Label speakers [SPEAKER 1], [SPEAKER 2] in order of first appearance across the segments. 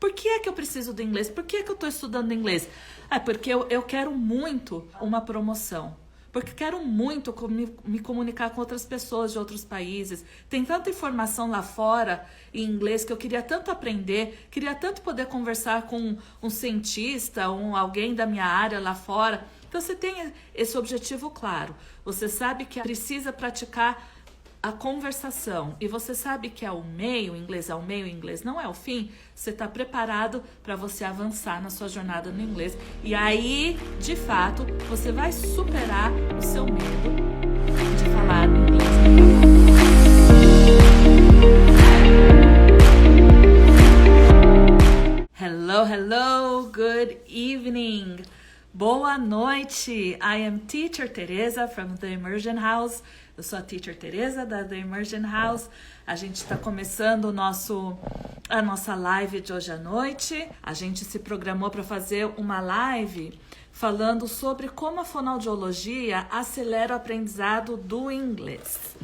[SPEAKER 1] por que é que eu preciso do inglês? Por que é que eu estou estudando inglês? Porque eu quero muito uma promoção. Porque quero muito me comunicar com outras pessoas de outros países. Tem tanta informação lá fora em inglês que eu queria tanto aprender, queria tanto poder conversar com um cientista, alguém da minha área lá fora. Então você tem esse objetivo claro. Você sabe que precisa praticar a conversação e você sabe que é o meio, o inglês é o meio, o inglês não é o fim. Você está preparado para você avançar na sua jornada no inglês e aí, de fato, você vai superar o seu medo de falar inglês. Hello, good evening. Boa noite. I am Teacher Teresa from The Immersion House. Eu sou a Teacher Teresa da The Immersion House. A gente está começando a nossa live de hoje à noite. A gente se programou para fazer uma live falando sobre como a fonoaudiologia acelera o aprendizado do inglês.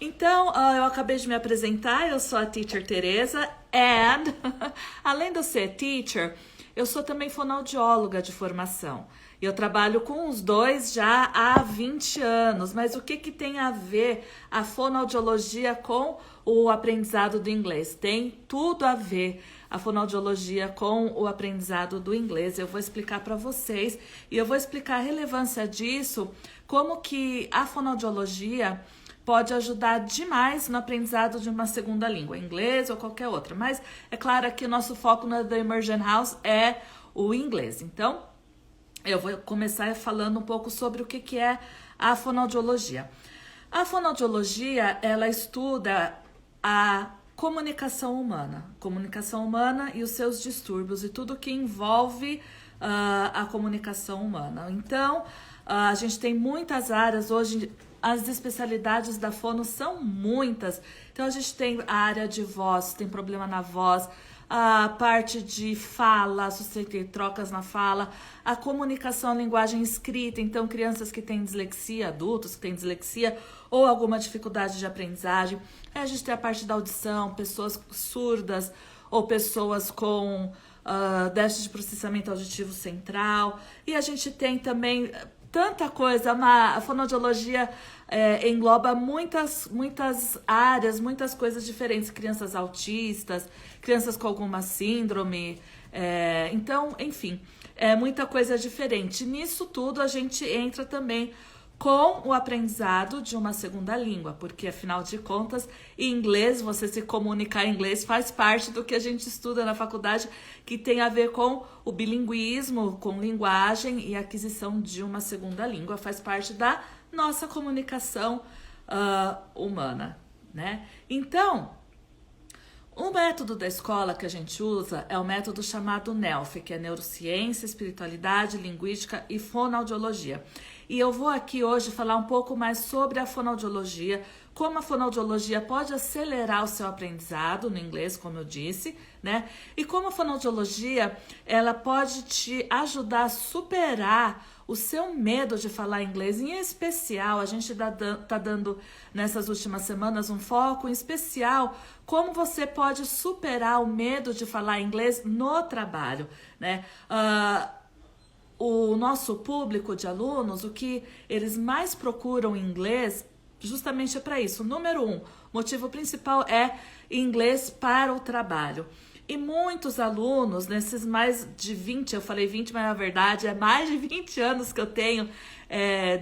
[SPEAKER 1] Então, eu acabei de me apresentar, eu sou a Teacher Teresa and, além de eu ser teacher, eu sou também fonoaudióloga de formação. E eu trabalho com os dois já há 20 anos. Mas o que tem a ver a fonoaudiologia com o aprendizado do inglês? Tem tudo a ver a fonoaudiologia com o aprendizado do inglês. Eu vou explicar para vocês e eu vou explicar a relevância disso, como que a fonoaudiologia pode ajudar demais no aprendizado de uma segunda língua, inglês ou qualquer outra. Mas é claro que o nosso foco na The Immersion House é o inglês. Então, eu vou começar falando um pouco sobre o que é a fonoaudiologia. A fonoaudiologia, ela estuda a comunicação humana e os seus distúrbios e tudo que envolve a comunicação humana. Então, a gente tem muitas áreas hoje. As especialidades da fono são muitas. Então, a gente tem a área de voz, tem problema na voz, a parte de fala, tem trocas na fala, a comunicação, a linguagem escrita. Então, crianças que têm dislexia, adultos que têm dislexia ou alguma dificuldade de aprendizagem. Aí a gente tem a parte da audição, pessoas surdas ou pessoas com déficit de processamento auditivo central. E a gente tem também tanta coisa, a fonoaudiologia engloba muitas áreas, muitas coisas diferentes, crianças autistas, crianças com alguma síndrome, então, enfim, muita coisa diferente. Nisso tudo a gente entra também com o aprendizado de uma segunda língua, porque afinal de contas, em inglês, você se comunicar em inglês faz parte do que a gente estuda na faculdade, que tem a ver com o bilinguismo, com linguagem e aquisição de uma segunda língua, faz parte da nossa comunicação humana, né? Então, o método da escola que a gente usa é o método chamado NELF, que é Neurociência, Espiritualidade, Linguística e Fonoaudiologia. E eu vou aqui hoje falar um pouco mais sobre a fonoaudiologia, como a fonoaudiologia pode acelerar o seu aprendizado no inglês, como eu disse, né? E como a fonoaudiologia, ela pode te ajudar a superar o seu medo de falar inglês. Em especial, a gente tá dando nessas últimas semanas um foco em especial como você pode superar o medo de falar inglês no trabalho, né? O nosso público de alunos, o que eles mais procuram em inglês, justamente é para isso. Número 1, motivo principal é inglês para o trabalho. E muitos alunos, nesses mais de 20, eu falei 20, mas na verdade é mais de 20 anos que eu tenho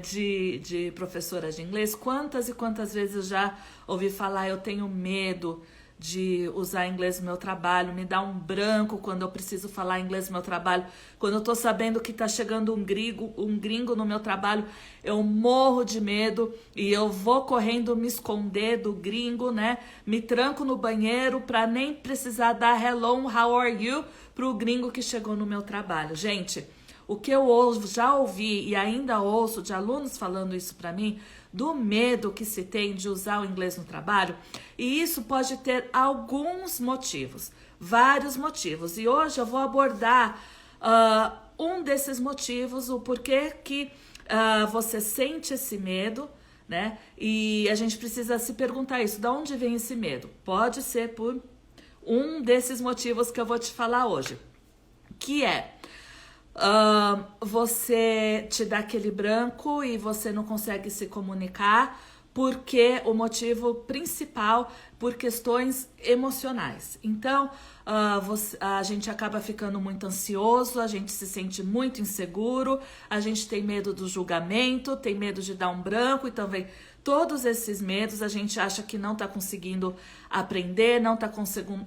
[SPEAKER 1] de professora de inglês. Quantas e quantas vezes eu já ouvi falar, eu tenho medo de usar inglês no meu trabalho, me dá um branco quando eu preciso falar inglês no meu trabalho, quando eu tô sabendo que tá chegando um gringo no meu trabalho, eu morro de medo e eu vou correndo me esconder do gringo, né? Me tranco no banheiro pra nem precisar dar hello, how are you pro gringo que chegou no meu trabalho. Gente, o que eu já ouvi e ainda ouço de alunos falando isso pra mim, do medo que se tem de usar o inglês no trabalho, e isso pode ter alguns motivos, vários motivos, e hoje eu vou abordar um desses motivos, o porquê que você sente esse medo, né? E a gente precisa se perguntar isso, de onde vem esse medo? Pode ser por um desses motivos que eu vou te falar hoje, que é você te dá aquele branco e você não consegue se comunicar, porque o motivo principal por questões emocionais. Então, a gente acaba ficando muito ansioso, a gente se sente muito inseguro, a gente tem medo do julgamento, tem medo de dar um branco, então vem todos esses medos, a gente acha que não está conseguindo aprender, não está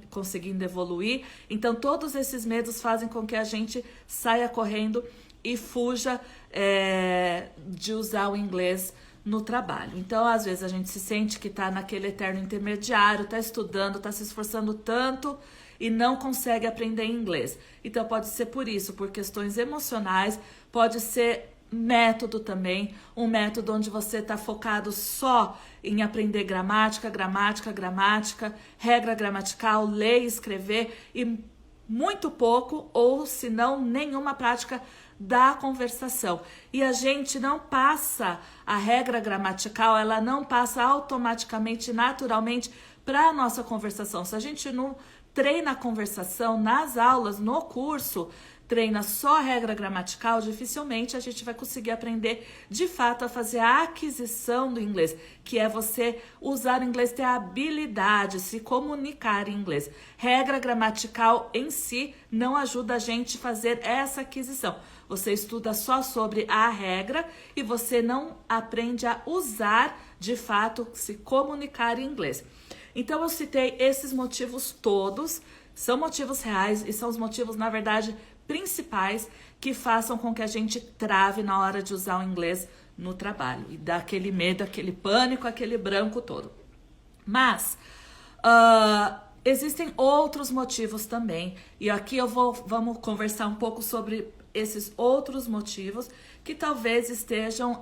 [SPEAKER 1] conseguindo evoluir. Então, todos esses medos fazem com que a gente saia correndo e fuja de usar o inglês no trabalho. Então, às vezes, a gente se sente que está naquele eterno intermediário, está estudando, está se esforçando tanto e não consegue aprender inglês. Então, pode ser por isso, por questões emocionais, pode ser método também, um método onde você está focado só em aprender gramática, regra gramatical, ler e escrever e muito pouco ou se não nenhuma prática da conversação. E a gente não passa a regra gramatical, ela não passa automaticamente, naturalmente para a nossa conversação. Se a gente não treina a conversação nas aulas, no curso, treina só a regra gramatical, dificilmente a gente vai conseguir aprender de fato a fazer a aquisição do inglês, que é você usar o inglês, ter a habilidade, se comunicar em inglês. Regra gramatical em si não ajuda a gente a fazer essa aquisição. Você estuda só sobre a regra e você não aprende a usar de fato, se comunicar em inglês. Então eu citei esses motivos todos, são motivos reais e são os motivos, na verdade, principais que façam com que a gente trave na hora de usar o inglês no trabalho e dá aquele medo, aquele pânico, aquele branco todo. Mas existem outros motivos também e aqui vamos conversar um pouco sobre esses outros motivos que talvez estejam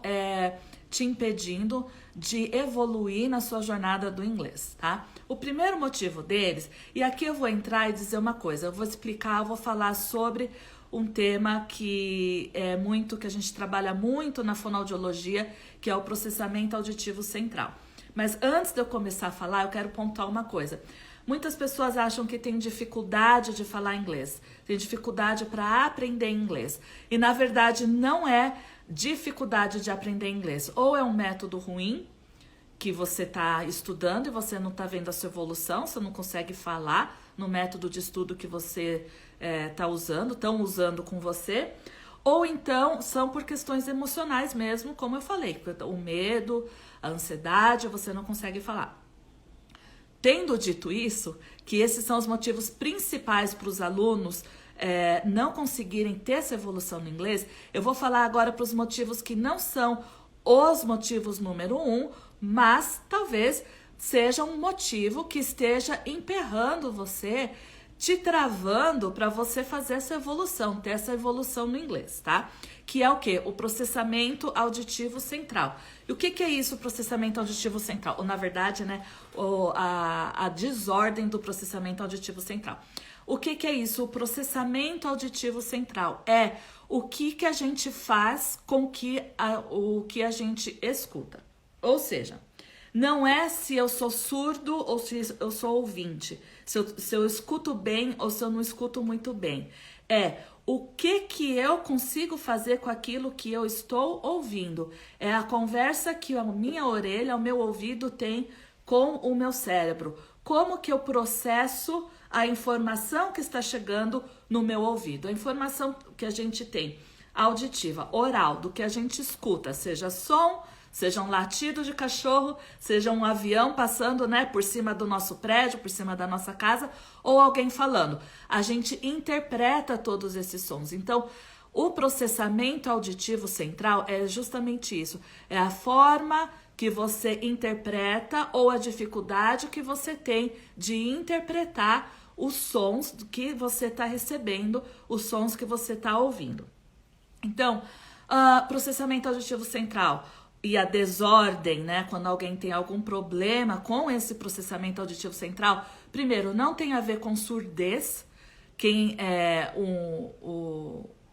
[SPEAKER 1] te impedindo de evoluir na sua jornada do inglês, tá? O primeiro motivo deles, e aqui eu vou entrar e dizer uma coisa, eu vou explicar, eu vou falar sobre um tema que a gente trabalha muito na fonoaudiologia, que é o processamento auditivo central. Mas antes de eu começar a falar, eu quero pontuar uma coisa. Muitas pessoas acham que tem dificuldade de falar inglês, tem dificuldade para aprender inglês. E na verdade não é dificuldade de aprender inglês. Ou é um método ruim, que você está estudando e você não está vendo a sua evolução, você não consegue falar no método de estudo que você está usando, estão usando com você. Ou então são por questões emocionais mesmo, como eu falei, o medo, a ansiedade, você não consegue falar. Tendo dito isso, que esses são os motivos principais para os alunos não conseguirem ter essa evolução no inglês, eu vou falar agora para os motivos que não são os motivos número 1, mas talvez seja um motivo que esteja emperrando você, te travando para você fazer essa evolução, ter essa evolução no inglês, tá? Que é o quê? O processamento auditivo central. E o que é isso, o processamento auditivo central? Ou, na verdade, né, a desordem do processamento auditivo central. O que é isso? O processamento auditivo central é o que a gente faz com o que a gente escuta. Ou seja, não é se eu sou surdo ou se eu sou ouvinte, se eu escuto bem ou se eu não escuto muito bem. É o que eu consigo fazer com aquilo que eu estou ouvindo. É a conversa que a minha orelha, o meu ouvido tem com o meu cérebro. Como que eu processo a informação que está chegando no meu ouvido. A informação que a gente tem auditiva, oral, do que a gente escuta, seja som, seja um latido de cachorro, seja um avião passando, né, por cima do nosso prédio, por cima da nossa casa, ou alguém falando. A gente interpreta todos esses sons. Então, o processamento auditivo central é justamente isso. É a forma que você interpreta ou a dificuldade que você tem de interpretar os sons que você está recebendo, os sons que você está ouvindo. Então, processamento auditivo central e a desordem, né? Quando alguém tem algum problema com esse processamento auditivo central, primeiro, não tem a ver com surdez.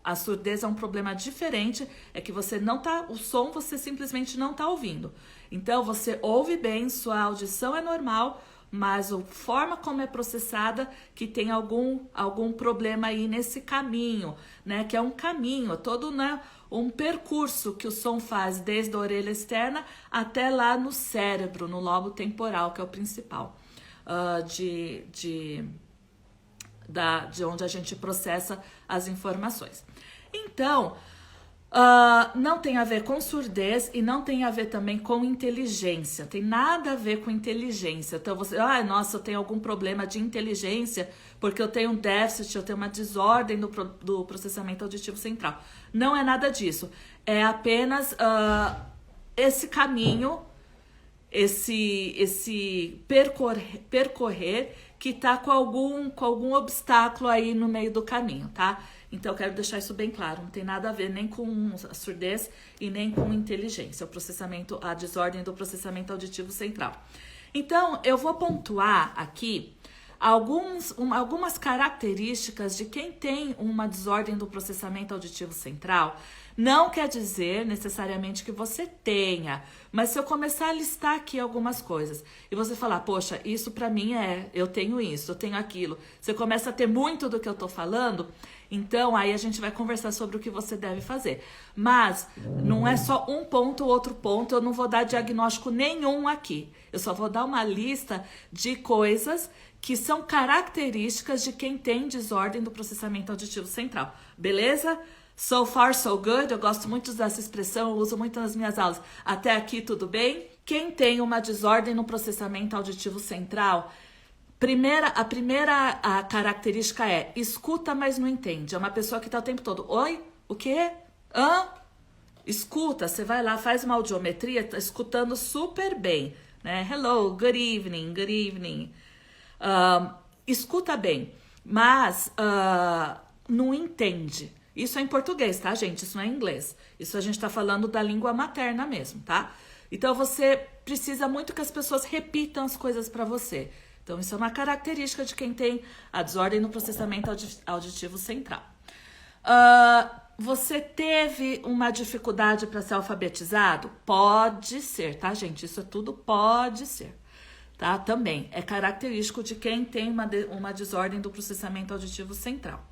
[SPEAKER 1] A surdez é um problema diferente, é que você não tá, o som você simplesmente não está ouvindo. Então, você ouve bem, sua audição é normal, mas a forma como é processada que tem algum problema aí nesse caminho, né? Que é um caminho, todo, né, um percurso que o som faz desde a orelha externa até lá no cérebro, no lobo temporal, que é o principal, de onde a gente processa as informações. Então, não tem a ver com surdez e não tem a ver também com inteligência. Tem nada a ver com inteligência. Então você, nossa, eu tenho algum problema de inteligência porque eu tenho um déficit, eu tenho uma desordem do processamento auditivo central. Não é nada disso. É apenas esse caminho, esse percorrer que tá com algum obstáculo aí no meio do caminho, tá? Então, eu quero deixar isso bem claro. Não tem nada a ver nem com a surdez e nem com inteligência. A desordem do processamento auditivo central. Então, eu vou pontuar aqui algumas características de quem tem uma desordem do processamento auditivo central. Não quer dizer necessariamente que você tenha, mas se eu começar a listar aqui algumas coisas e você falar, poxa, isso pra mim eu tenho isso, eu tenho aquilo, você começa a ter muito do que eu tô falando, então aí a gente vai conversar sobre o que você deve fazer. Mas não é só um ponto ou outro ponto, eu não vou dar diagnóstico nenhum aqui. Eu só vou dar uma lista de coisas que são características de quem tem desordem do processamento auditivo central. Beleza? So far, so good. Eu gosto muito dessa expressão, eu uso muito nas minhas aulas. Até aqui, tudo bem? Quem tem uma desordem no processamento auditivo central, a primeira característica é escuta, mas não entende. É uma pessoa que está o tempo todo, oi? O quê? Hã? Escuta, você vai lá, faz uma audiometria, tá escutando super bem, né? Hello, good evening, good evening. Escuta bem, mas não entende. Isso é em português, tá, gente? Isso não é em inglês. Isso a gente tá falando da língua materna mesmo, tá? Então, você precisa muito que as pessoas repitam as coisas para você. Então, isso é uma característica de quem tem a desordem no processamento auditivo central. Você teve uma dificuldade para ser alfabetizado? Pode ser, tá, gente? Isso tudo pode ser, tá? Também é característico de quem tem uma desordem do processamento auditivo central.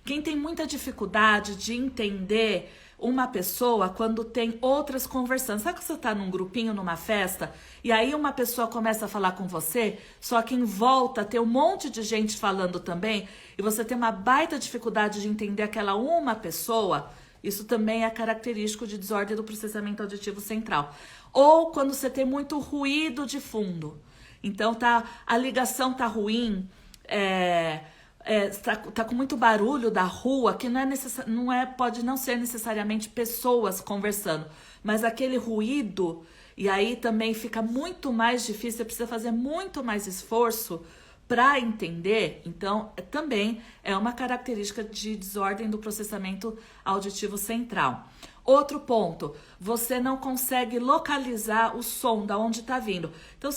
[SPEAKER 1] Quem tem muita dificuldade de entender uma pessoa quando tem outras conversando. Sabe que você tá num grupinho, numa festa, e aí uma pessoa começa a falar com você, só que em volta tem um monte de gente falando também, e você tem uma baita dificuldade de entender aquela uma pessoa? Isso também é característico de desordem do processamento auditivo central. Ou quando você tem muito ruído de fundo. Então a ligação tá ruim, tá com muito barulho da rua, que pode não ser necessariamente pessoas conversando, mas aquele ruído, e aí também fica muito mais difícil, você precisa fazer muito mais esforço para entender. Então, também é uma característica de desordem do processamento auditivo central. Outro ponto, você não consegue localizar o som, da onde está vindo. Então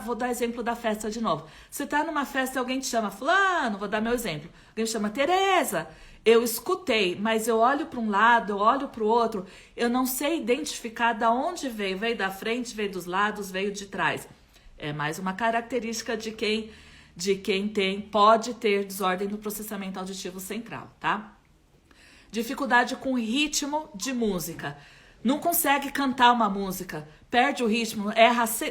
[SPEAKER 1] vou dar exemplo da festa de novo. Você está numa festa e alguém te chama fulano, vou dar meu exemplo. Alguém te chama Tereza. Eu escutei, mas eu olho para um lado, eu olho para o outro, eu não sei identificar da onde veio. Veio da frente, veio dos lados, veio de trás. É mais uma característica de quem pode ter desordem do processamento auditivo central, tá? Dificuldade com ritmo de música. Não consegue cantar uma música, perde o ritmo,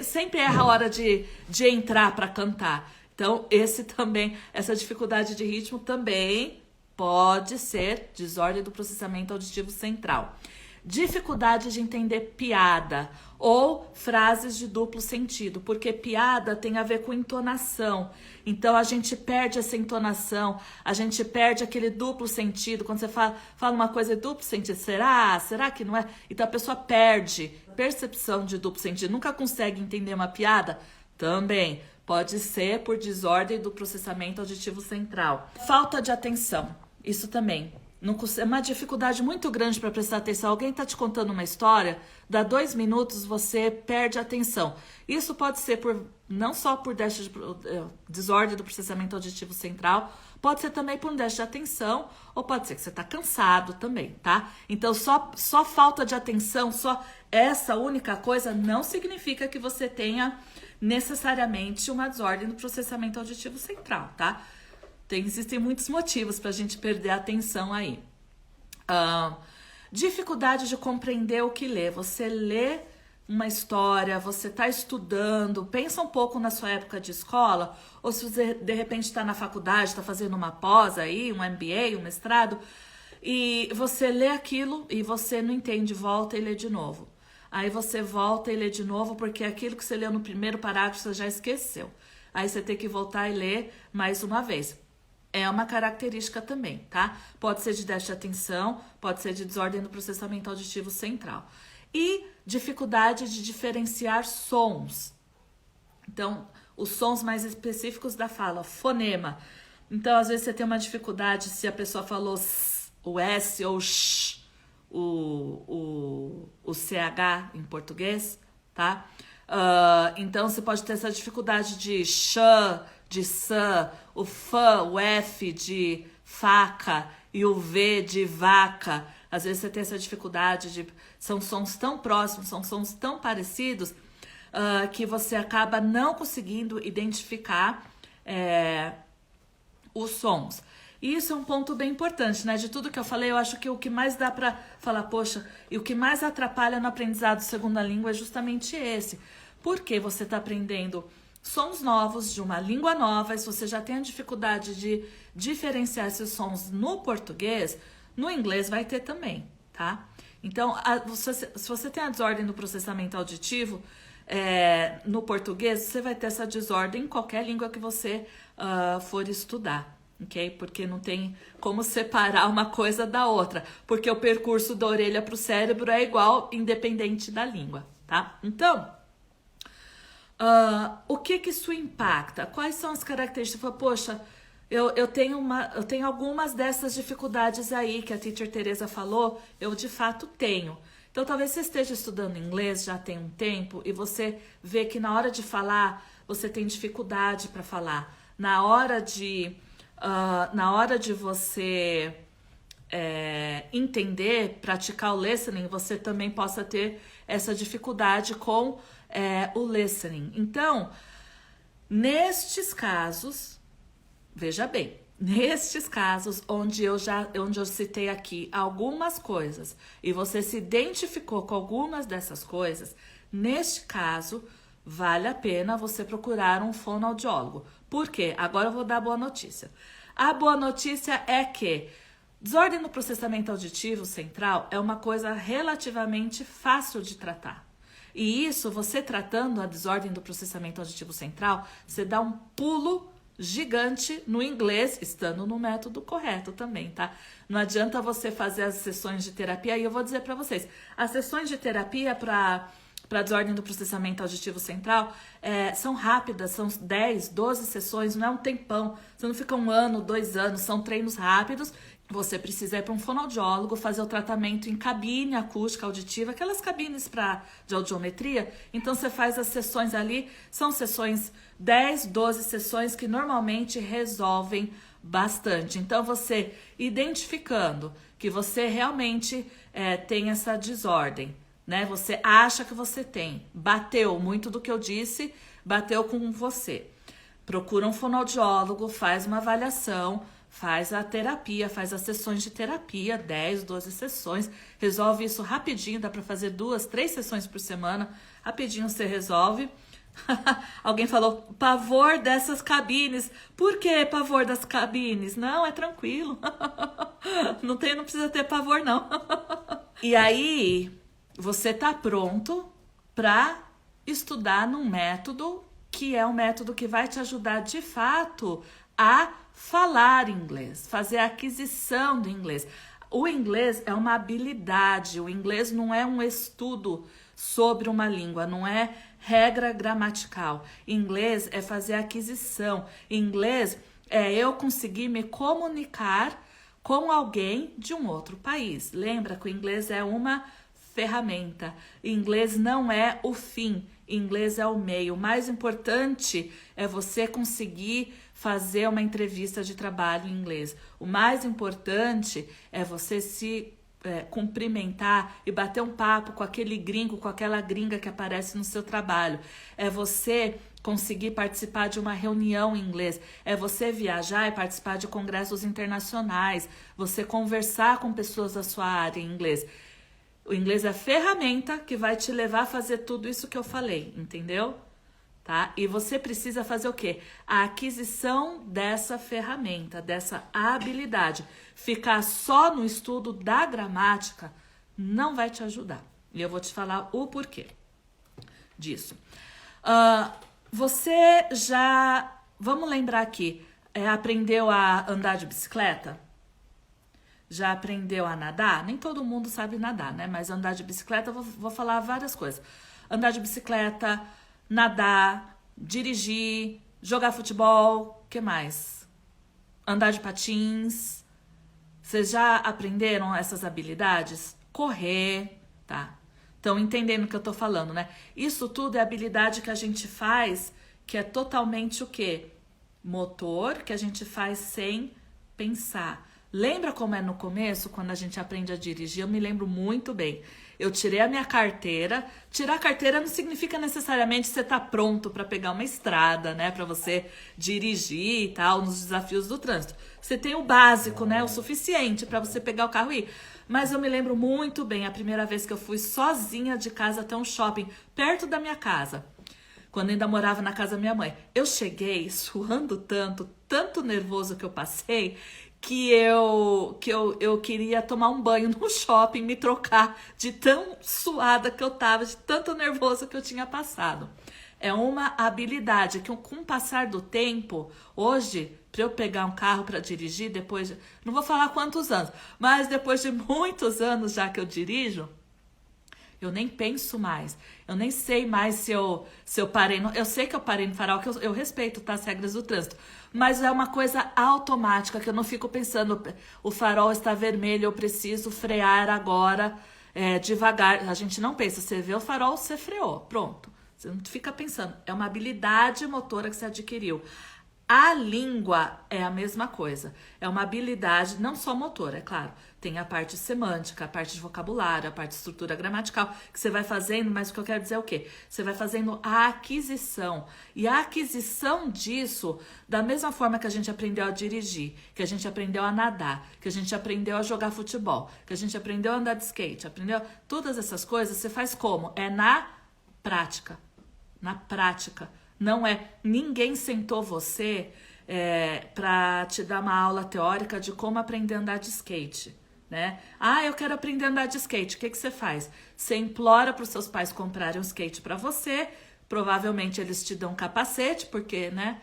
[SPEAKER 1] sempre erra a hora de entrar para cantar. Então, essa dificuldade de ritmo também pode ser desordem do processamento auditivo central. Dificuldade de entender piada ou frases de duplo sentido, porque piada tem a ver com entonação. Então a gente perde essa entonação, a gente perde aquele duplo sentido. Quando você fala uma coisa de duplo sentido, será que não é? Então a pessoa perde percepção de duplo sentido, nunca consegue entender uma piada. Também pode ser por desordem do processamento auditivo central. Falta de atenção, isso também. É uma dificuldade muito grande para prestar atenção. Alguém está te contando uma história, dá 2 minutos, você perde a atenção. Isso pode ser não só por desordem do processamento auditivo central, pode ser também por um déficit de atenção, ou pode ser que você está cansado também, tá? Então, só falta de atenção, só essa única coisa não significa que você tenha necessariamente uma desordem do processamento auditivo central, tá? Existem muitos motivos para a gente perder a atenção aí. Dificuldade de compreender o que lê. Você lê uma história, você está estudando, pensa um pouco na sua época de escola, ou se você de repente está na faculdade, está fazendo uma pós aí, um MBA, um mestrado, e você lê aquilo e você não entende, volta e lê de novo. Aí você volta e lê de novo porque aquilo que você leu no primeiro parágrafo você já esqueceu. Aí você tem que voltar e ler mais uma vez. É uma característica também, tá? Pode ser de déficit de atenção, pode ser de desordem do processamento auditivo central. E dificuldade de diferenciar sons. Então, os sons mais específicos da fala, fonema. Então, às vezes você tem uma dificuldade se a pessoa falou s, o S ou sh, o CH em português, tá? Então, você pode ter essa dificuldade de sh, de s, o f, o F de faca e o V de vaca. Às vezes você tem essa dificuldade de... São sons tão próximos, são sons tão parecidos que você acaba não conseguindo identificar os sons. E isso é um ponto bem importante, né? De tudo que eu falei, eu acho que o que mais dá pra falar, poxa, e o que mais atrapalha no aprendizado de segunda língua é justamente esse. Porque você tá aprendendo sons novos de uma língua nova, e se você já tem a dificuldade de diferenciar esses sons no português, no inglês vai ter também, tá? Então, se você tem a desordem do processamento auditivo, no português, você vai ter essa desordem em qualquer língua que você for estudar, ok? Porque não tem como separar uma coisa da outra, porque o percurso da orelha para o cérebro é igual, independente da língua, tá? Então, o que isso impacta? Quais são as características? Você fala, poxa, eu tenho algumas dessas dificuldades aí que a Teacher Teresa falou, eu de fato tenho. Então, talvez você esteja estudando inglês já tem um tempo e você vê que na hora de falar, você tem dificuldade para falar. Na hora de você entender, praticar o listening, você também possa ter essa dificuldade com o listening. Então, nestes casos... Veja bem, nestes casos onde eu citei aqui algumas coisas e você se identificou com algumas dessas coisas, neste caso, vale a pena você procurar um fonoaudiólogo. Por quê? Agora eu vou dar a boa notícia. A boa notícia é que desordem no processamento auditivo central é uma coisa relativamente fácil de tratar. E isso, você tratando a desordem do processamento auditivo central, você dá um pulo gigante no inglês, estando no método correto também, tá? Não adianta você fazer as sessões de terapia, e eu vou dizer para vocês, as sessões de terapia para desordem do processamento auditivo central são rápidas, são 10, 12 sessões, não é um tempão, você não fica 1 ano, 2 anos, são treinos rápidos. Você precisa ir para um fonoaudiólogo, fazer o tratamento em cabine acústica auditiva, aquelas cabines de audiometria. Então, você faz as sessões ali, são sessões 10, 12 sessões que normalmente resolvem bastante. Então, você identificando que você realmente tem essa desordem, né? Você acha que você tem, bateu muito do que eu disse, bateu com você. Procura um fonoaudiólogo, faz uma avaliação, faz a terapia, faz as sessões de terapia, 10, 12 sessões, resolve isso rapidinho, dá para fazer 2, 3 sessões por semana, rapidinho você resolve. Alguém falou, pavor dessas cabines. Por que pavor das cabines? Não, é tranquilo. Não precisa ter pavor, não. E aí, você tá pronto para estudar num método que é um método que vai te ajudar de fato a falar inglês, fazer a aquisição do inglês. O inglês é uma habilidade, o inglês não é um estudo sobre uma língua, não é regra gramatical. Inglês é fazer a aquisição. Inglês é eu conseguir me comunicar com alguém de um outro país. Lembra que o inglês é uma ferramenta. Inglês não é o fim, inglês é o meio. O mais importante é você conseguir fazer uma entrevista de trabalho em inglês. O mais importante é você se cumprimentar e bater um papo com aquele gringo, com aquela gringa que aparece no seu trabalho. É você conseguir participar de uma reunião em inglês. É você viajar e participar de congressos internacionais. Você conversar com pessoas da sua área em inglês. O inglês é a ferramenta que vai te levar a fazer tudo isso que eu falei, entendeu? Tá? E você precisa fazer o quê? A aquisição dessa ferramenta, dessa habilidade. Ficar só no estudo da gramática não vai te ajudar. E eu vou te falar o porquê disso. Você já, vamos lembrar aqui, aprendeu a andar de bicicleta? Já aprendeu a nadar? Nem todo mundo sabe nadar, né? Mas andar de bicicleta, eu vou falar várias coisas. Andar de bicicleta, nadar, dirigir, jogar futebol, o que mais? Andar de patins. Vocês já aprenderam essas habilidades? Correr, tá? Estão entendendo o que eu tô falando, né? Isso tudo é habilidade que a gente faz, que é totalmente o quê? Motor, que a gente faz sem pensar. Lembra como é no começo, quando a gente aprende a dirigir? Eu me lembro muito bem. Eu tirei a minha carteira. Tirar a carteira não significa necessariamente você estar pronto para pegar uma estrada, né? Para você dirigir e tal, nos desafios do trânsito. Você tem o básico, né? O suficiente para você pegar o carro e ir. Mas eu me lembro muito bem a primeira vez que eu fui sozinha de casa até um shopping, perto da minha casa. Quando ainda morava na casa da minha mãe. Eu cheguei suando tanto nervoso que eu passei, que eu queria tomar um banho no shopping, me trocar de tão suada que eu tava, de tanto nervoso que eu tinha passado. É uma habilidade que com o passar do tempo, hoje, para eu pegar um carro para dirigir, depois de, não vou falar quantos anos, mas depois de muitos anos já que eu dirijo, eu nem penso mais. Eu nem sei mais se eu parei. Eu sei que eu parei no farol, que eu respeito, tá, as regras do trânsito. Mas é uma coisa automática, que eu não fico pensando, o farol está vermelho, eu preciso frear agora, devagar. A gente não pensa, você vê o farol, você freou, pronto. Você não fica pensando. É uma habilidade motora que você adquiriu. A língua é a mesma coisa. É uma habilidade, não só motora, é claro. Tem a parte semântica, a parte de vocabulário, a parte de estrutura gramatical, que você vai fazendo, mas o que eu quero dizer é o quê? Você vai fazendo a aquisição. E a aquisição disso, da mesma forma que a gente aprendeu a dirigir, que a gente aprendeu a nadar, que a gente aprendeu a jogar futebol, que a gente aprendeu a andar de skate, aprendeu todas essas coisas, você faz como? É na prática. Na prática. Não é, ninguém sentou você para te dar uma aula teórica de como aprender a andar de skate, né? Ah, eu quero aprender a andar de skate. O que você faz? Você implora para os seus pais comprarem um skate para você. Provavelmente eles te dão um capacete, porque, né?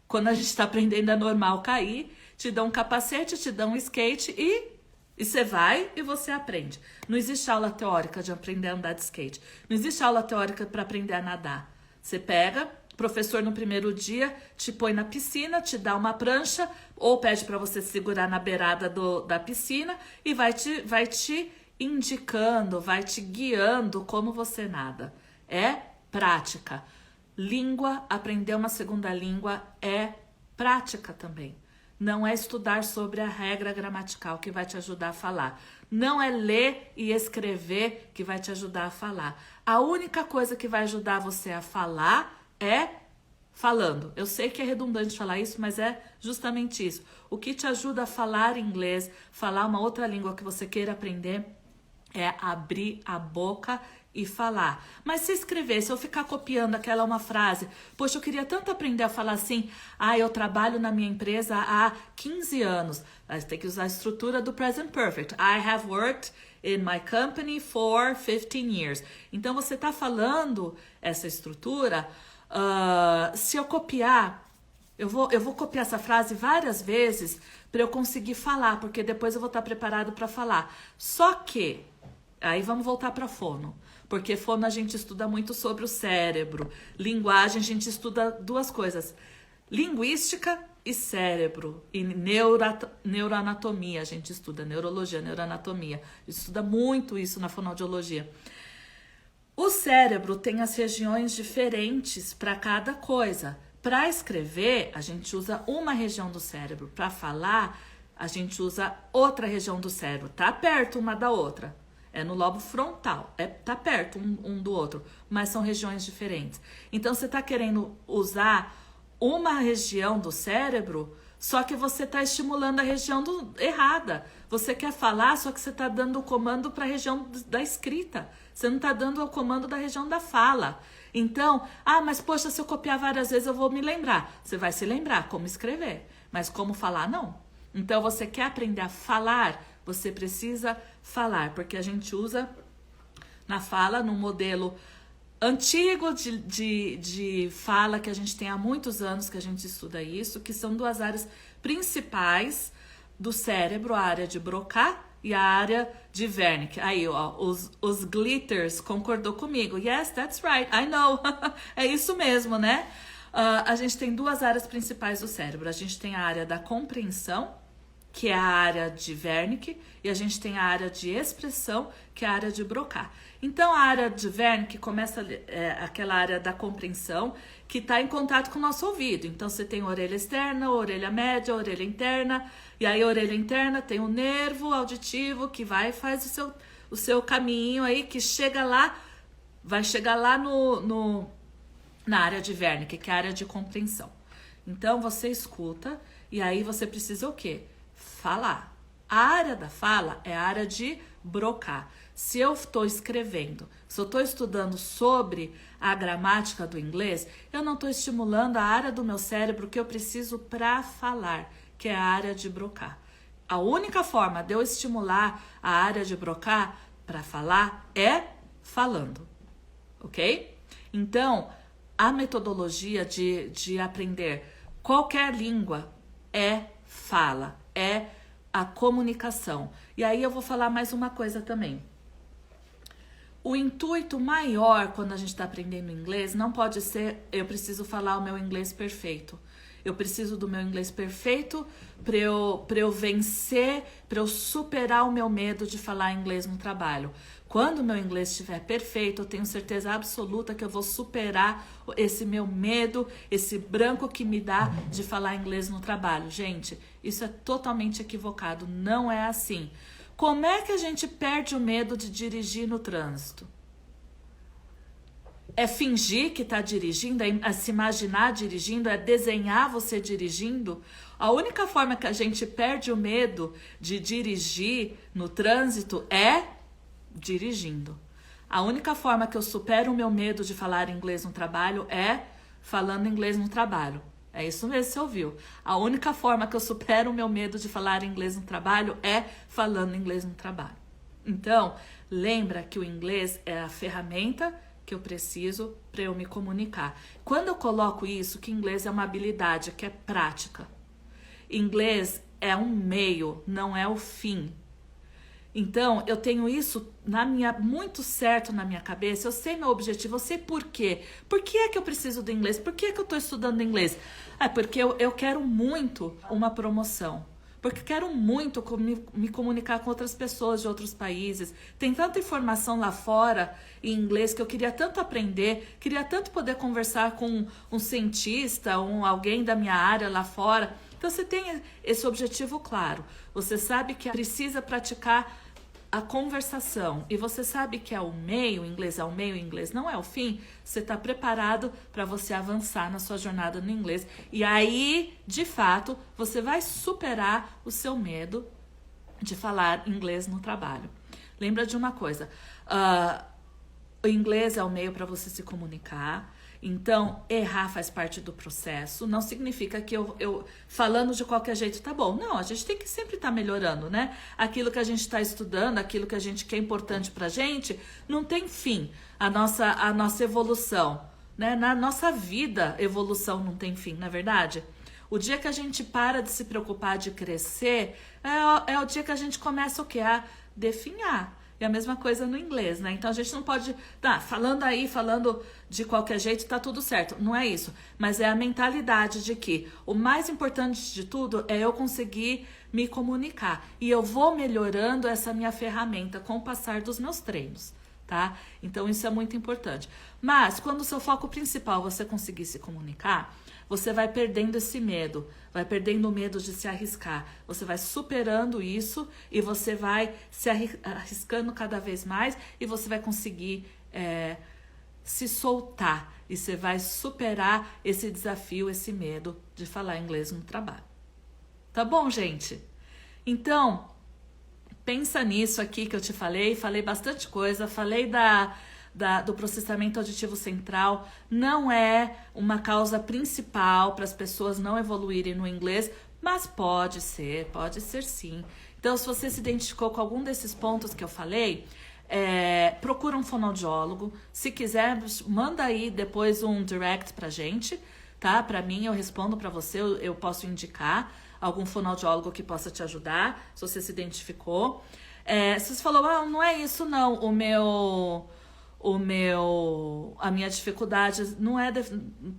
[SPEAKER 1] Quando a gente está aprendendo é normal cair. Te dão um capacete, te dão um skate e você vai e você aprende. Não existe aula teórica de aprender a andar de skate. Não existe aula teórica para aprender a nadar. Você pega, o professor no primeiro dia te põe na piscina, te dá uma prancha ou pede para você segurar na beirada da piscina e vai te indicando, vai te guiando como você nada. É prática. Língua, aprender uma segunda língua é prática também. Não é estudar sobre a regra gramatical que vai te ajudar a falar. Não é ler e escrever que vai te ajudar a falar. A única coisa que vai ajudar você a falar é falando. Eu sei que é redundante falar isso, mas é justamente isso. O que te ajuda a falar inglês, falar uma outra língua que você queira aprender, é abrir a boca e falar. Mas se escrever, se eu ficar copiando aquela uma frase, poxa, eu queria tanto aprender a falar assim, eu trabalho na minha empresa há 15 anos. Mas tem que usar a estrutura do present perfect. I have worked in my company for 15 years. Então você está falando essa estrutura, se eu copiar, eu vou copiar essa frase várias vezes para eu conseguir falar, porque depois eu vou estar preparado para falar. Só que, aí vamos voltar para fono. Porque fono a gente estuda muito sobre o cérebro. Linguagem a gente estuda duas coisas. Linguística e cérebro. E neuroanatomia a gente estuda. Neurologia, neuroanatomia. A gente estuda muito isso na fonoaudiologia. O cérebro tem as regiões diferentes para cada coisa. Para escrever, a gente usa uma região do cérebro. Para falar, a gente usa outra região do cérebro. Tá perto uma da outra. É no lobo frontal. Tá perto um do outro, mas são regiões diferentes. Então, você tá querendo usar uma região do cérebro, só que você tá estimulando a região errada. Você quer falar, só que você tá dando o comando para a região da escrita. Você não tá dando o comando da região da fala. Então, mas poxa, se eu copiar várias vezes eu vou me lembrar. Você vai se lembrar como escrever, mas como falar, não. Então, você quer aprender a falar, você precisa falar, porque a gente usa na fala, num modelo antigo de fala que a gente tem há muitos anos que a gente estuda isso, que são duas áreas principais do cérebro, a área de Broca e a área de Wernicke. Aí, ó, os glitters concordou comigo. Yes, that's right, I know. É isso mesmo, né? A gente tem duas áreas principais do cérebro. A gente tem a área da compreensão, que é a área de Wernicke, e a gente tem a área de expressão, que é a área de Broca. Então, a área de Wernicke começa aquela área da compreensão, que está em contato com o nosso ouvido. Então, você tem a orelha externa, a orelha média, a orelha interna, e aí a orelha interna tem o nervo auditivo, que vai e faz o seu caminho aí, que chega lá, vai chegar lá na área de Wernicke, que é a área de compreensão. Então, você escuta, e aí você precisa o quê? Falar. A área da fala é a área de Broca. Se eu estou escrevendo, se eu estou estudando sobre a gramática do inglês, eu não estou estimulando a área do meu cérebro que eu preciso para falar, que é a área de Broca. A única forma de eu estimular a área de Broca para falar é falando, ok? Então, a metodologia de aprender qualquer língua é fala, é a comunicação. E aí eu vou falar mais uma coisa também. O intuito maior quando a gente está aprendendo inglês não pode ser eu preciso falar o meu inglês perfeito. Eu preciso do meu inglês perfeito para eu vencer, para eu superar o meu medo de falar inglês no trabalho. Quando o meu inglês estiver perfeito, eu tenho certeza absoluta que eu vou superar esse meu medo, esse branco que me dá de falar inglês no trabalho. Gente, isso é totalmente equivocado, não é assim. Como é que a gente perde o medo de dirigir no trânsito? É fingir que está dirigindo, é se imaginar dirigindo, é desenhar você dirigindo. A única forma que a gente perde o medo de dirigir no trânsito é dirigindo. A única forma que eu supero o meu medo de falar inglês no trabalho é falando inglês no trabalho. É isso mesmo, você ouviu. A única forma que eu supero o meu medo de falar inglês no trabalho é falando inglês no trabalho. Então, lembra que o inglês é a ferramenta que eu preciso para eu me comunicar. Quando eu coloco isso, que inglês é uma habilidade, que é prática. Inglês é um meio, não é o fim. Então, eu tenho isso muito certo na minha cabeça, eu sei meu objetivo, eu sei por quê. Por que é que eu preciso do inglês? Por que é que eu estou estudando inglês? Porque eu quero muito uma promoção. Porque quero muito me comunicar com outras pessoas de outros países. Tem tanta informação lá fora em inglês que eu queria tanto aprender, queria tanto poder conversar com um cientista, alguém da minha área lá fora. Então, você tem esse objetivo claro. Você sabe que precisa praticar a conversação e você sabe que é o meio, inglês é o meio, inglês não é o fim. Você está preparado para você avançar na sua jornada no inglês. E aí, de fato, você vai superar o seu medo de falar inglês no trabalho. Lembra de uma coisa, o inglês é o meio para você se comunicar. Então, errar faz parte do processo. Não significa que eu falando de qualquer jeito tá bom. Não, a gente tem que sempre estar melhorando, né? Aquilo que a gente está estudando, aquilo que é importante pra gente, não tem fim. A nossa evolução, né? Na nossa vida, evolução não tem fim, não é verdade? O dia que a gente para de se preocupar de crescer, é o dia que a gente começa o quê? A definhar. E a mesma coisa no inglês, né? Então, a gente não pode... falando de qualquer jeito, tá tudo certo. Não é isso. Mas é a mentalidade de que o mais importante de tudo é eu conseguir me comunicar. E eu vou melhorando essa minha ferramenta com o passar dos meus treinos, tá? Então isso é muito importante. Mas quando o seu foco principal você conseguir se comunicar, você vai perdendo esse medo, vai perdendo o medo de se arriscar. Você vai superando isso e você vai se arriscando cada vez mais e você vai conseguir se soltar. E você vai superar esse desafio, esse medo de falar inglês no trabalho. Tá bom, gente? Então, pensa nisso aqui que eu te falei bastante coisa, falei do processamento auditivo central, não é uma causa principal para as pessoas não evoluírem no inglês, mas pode ser sim. Então, se você se identificou com algum desses pontos que eu falei, procura um fonoaudiólogo. Se quiser, manda aí depois um direct pra gente, tá? Pra mim, eu respondo pra você, eu posso indicar algum fonoaudiólogo que possa te ajudar, se você se identificou. Se você falou, não é isso não, a minha dificuldade não é,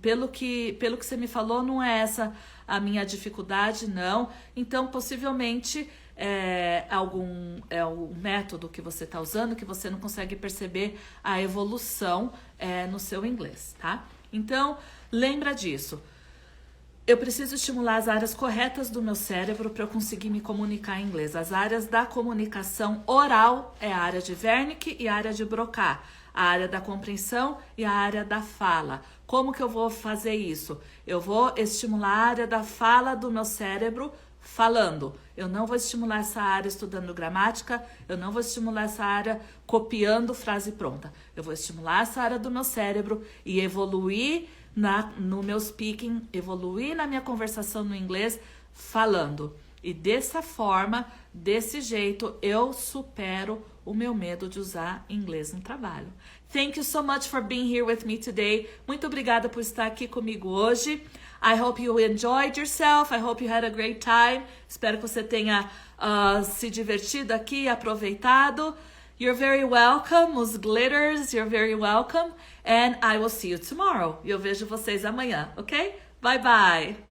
[SPEAKER 1] pelo que você me falou, não é essa a minha dificuldade, não. Então, possivelmente, é o método que você está usando que você não consegue perceber a evolução no seu inglês, tá? Então, lembra disso. Eu preciso estimular as áreas corretas do meu cérebro para eu conseguir me comunicar em inglês. As áreas da comunicação oral é a área de Wernicke e a área de Broca, a área da compreensão e a área da fala. Como que eu vou fazer isso? Eu vou estimular a área da fala do meu cérebro falando. Eu não vou estimular essa área estudando gramática, eu não vou estimular essa área copiando frase pronta. Eu vou estimular essa área do meu cérebro e evoluir no meu speaking, evoluir na minha conversação no inglês falando. E dessa forma, desse jeito, eu supero o meu medo de usar inglês no trabalho. Thank you so much for being here with me today. Muito obrigada por estar aqui comigo hoje. I hope you enjoyed yourself. I hope you had a great time. Espero que você tenha se divertido aqui, aproveitado. You're very welcome, os glitters, you're very welcome. And I will see you tomorrow. E eu vejo vocês amanhã, ok? Bye bye!